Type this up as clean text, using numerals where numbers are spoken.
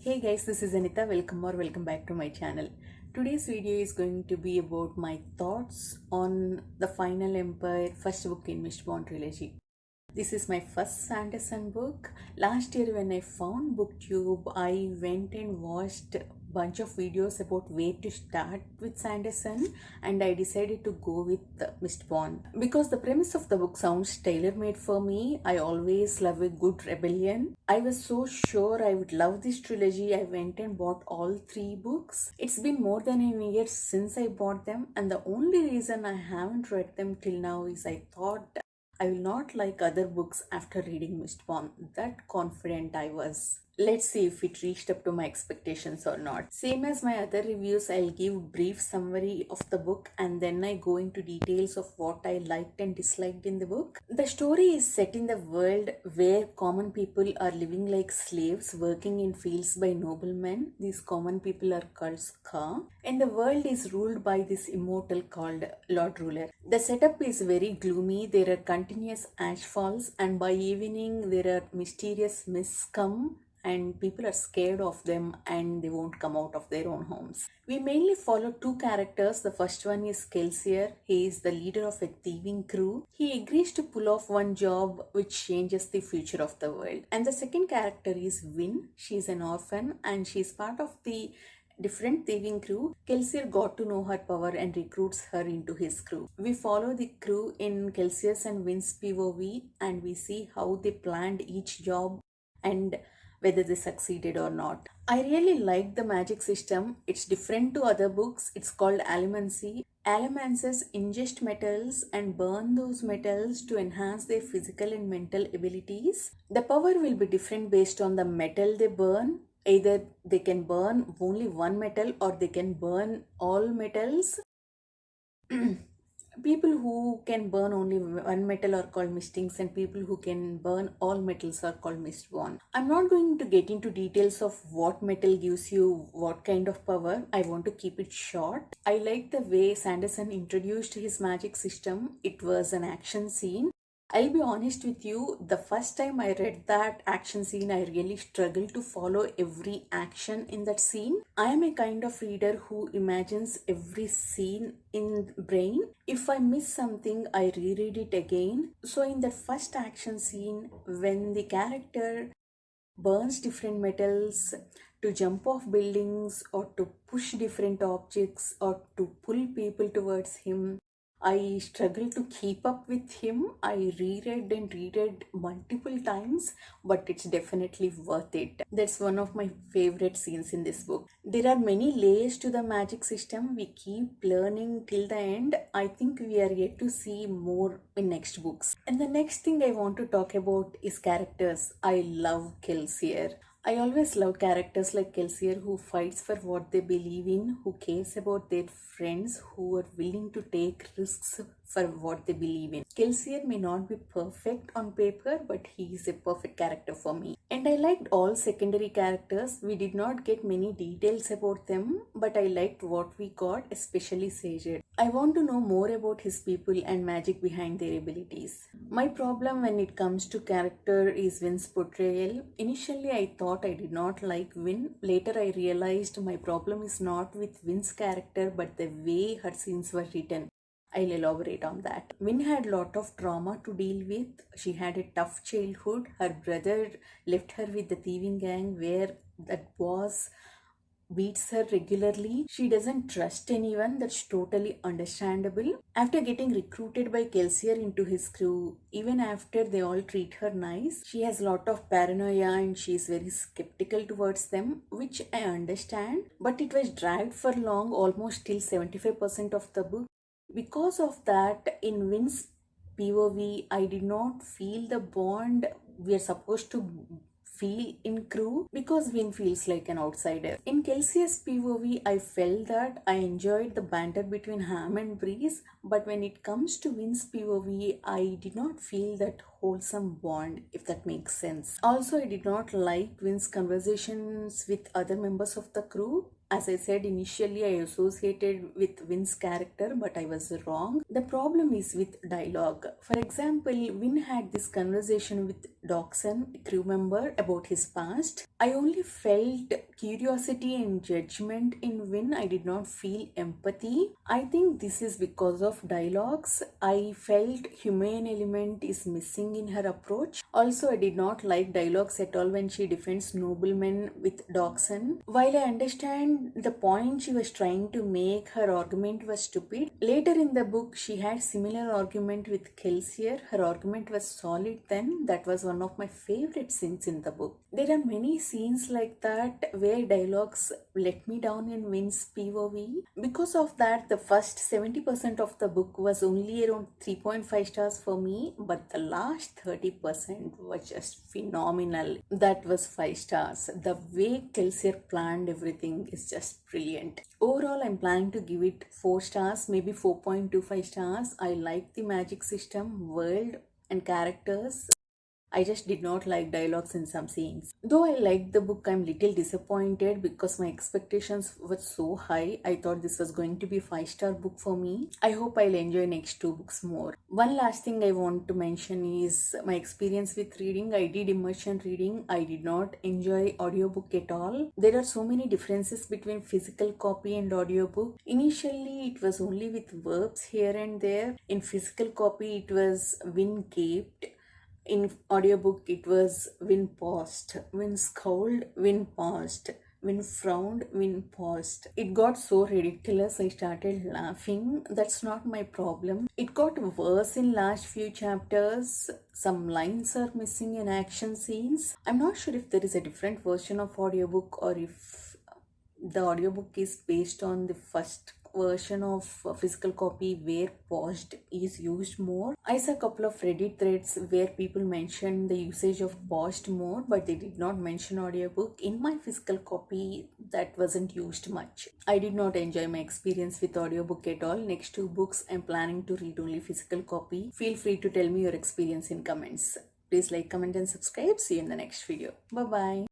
Hey guys, this is Anita. Welcome back to my channel. Today's video is going to be about my thoughts on the Final Empire first book in Mistborn trilogy. This is my first Sanderson book. Last year when I found BookTube, I went and watched a bunch of videos about where to start with Sanderson, and I decided to go with Mistborn. Because the premise of the book sounds tailor-made for me. I always love a good rebellion. I was so sure I would love this trilogy. I went and bought all three books. It's been more than a year since I bought them, and the only reason I haven't read them till now is I thought I will not like other books after reading Mistborn. That confident I was. Let's see if it reached up to my expectations or not. Same as my other reviews, I'll give brief summary of the book and then I go into details of what I liked and disliked in the book. The story is set in the world where common people are living like slaves, working in fields by noblemen. These common people are called Ska, and the world is ruled by this immortal called Lord Ruler. The setup is very gloomy. There are continuous ash falls, and by evening there are mysterious mists come and people are scared of them and they won't come out of their own homes. We mainly follow two characters. The first one is Kelsier. He is the leader of a thieving crew. He agrees to pull off one job which changes the future of the world. And the second character is Win. She is an orphan and she is part of the different thieving crew. Kelsier got to know her power and recruits her into his crew. We follow the crew in Kelsier's and Win's POV and we see how they planned each job and whether they succeeded or not. I really like the magic system. It's different to other books. It's called allomancy. Allomancers ingest metals and burn those metals to enhance their physical and mental abilities. The power will be different based on the metal they burn. Either they can burn only one metal or they can burn all metals. People who can burn only one metal are called mistings, and people who can burn all metals are called mistborn. I'm not going to get into details of what metal gives you what kind of power. I want to keep it short. I like the way Sanderson introduced his magic system. It was an action scene. I'll be honest with you, the first time I read that action scene, I really struggled to follow every action in that scene. I am a kind of reader who imagines every scene in brain. If I miss something, I reread it again. So in that first action scene, when the character burns different metals to jump off buildings or to push different objects or to pull people towards him, I struggled to keep up with him. I reread and reread multiple times, but it's definitely worth it. That's one of my favorite scenes in this book. There are many layers to the magic system. We keep learning till the end. I think we are yet to see more in next books. And the next thing I want to talk about is characters. I love Kelsier. I always love characters like Kelsier who fights for what they believe in, who cares about their friends, who are willing to take risks for what they believe in. Kelsier may not be perfect on paper, but he is a perfect character for me. And I liked all secondary characters. We did not get many details about them, but I liked what we got, especially Sager. I want to know more about his people and magic behind their abilities. My problem when it comes to character is Win's portrayal. Initially, I thought I did not like Win. Later, I realized my problem is not with Win's character, but the way her scenes were written. I'll elaborate on that. Win had a lot of trauma to deal with. She had a tough childhood. Her brother left her with the thieving gang where that boss beats her regularly. She doesn't trust anyone. That's totally understandable. After getting recruited by Kelsier into his crew, even after they all treat her nice, she has a lot of paranoia and she is very skeptical towards them, which I understand. But it was dragged for long, almost till 75% of the book. Because of that, in Win's POV, I did not feel the bond we are supposed to feel in crew because Win feels like an outsider. In Kelsey's POV, I felt that I enjoyed the banter between Ham and Breeze, but when it comes to Win's POV, I did not feel that wholesome bond, if that makes sense. Also, I did not like Win's conversations with other members of the crew. As I said initially, I associated with Win's character, but I was wrong. The problem is with dialogue. For example, Win had this conversation with Dawson, a crew member, about his past. I only felt curiosity and judgment in Win. I did not feel empathy. I think this is because of dialogues. I felt humane element is missing in her approach. Also, I did not like dialogues at all when she defends noblemen with Dawson. While I understand the point she was trying to make, her argument was stupid. Later in the book, she had similar argument with Kelsier. Her argument was solid then. That was one of my favorite scenes in the book. There are many scenes like that where dialogues let me down in Win's POV. Because of that, the first 70% of the book was only around 3.5 stars for me, but the last 30% was just phenomenal. That was 5 stars. The way Kelsier planned everything is just brilliant. Overall, I'm planning to give it 4 stars, maybe 4.25 stars. I like the magic system, world, and characters. I just did not like dialogues in some scenes. Though I liked the book, I'm little disappointed because my expectations were so high. I thought this was going to be a 5-star book for me. I hope I'll enjoy next 2 books more. One last thing I want to mention is my experience with reading. I did immersion reading. I did not enjoy audiobook at all. There are so many differences between physical copy and audiobook. Initially, it was only with verbs here and there. In physical copy, it was Win gaped. In audiobook, it was Win paused, Win scowled, Win paused, Win frowned, Win paused. It got so ridiculous, I started laughing. That's not my problem. It got worse in last few chapters. Some lines are missing in action scenes. I'm not sure if there is a different version of audiobook or if the audiobook is based on the first version of physical copy where paused is used more. I saw a couple of Reddit threads where people mentioned the usage of paused more, but they did not mention audiobook. In my physical copy, that wasn't used much. I did not enjoy my experience with audiobook at all. Next 2 books, I'm planning to read only physical copy. Feel free to tell me your experience in comments. Please like, comment and subscribe. See you in the next video. Bye bye.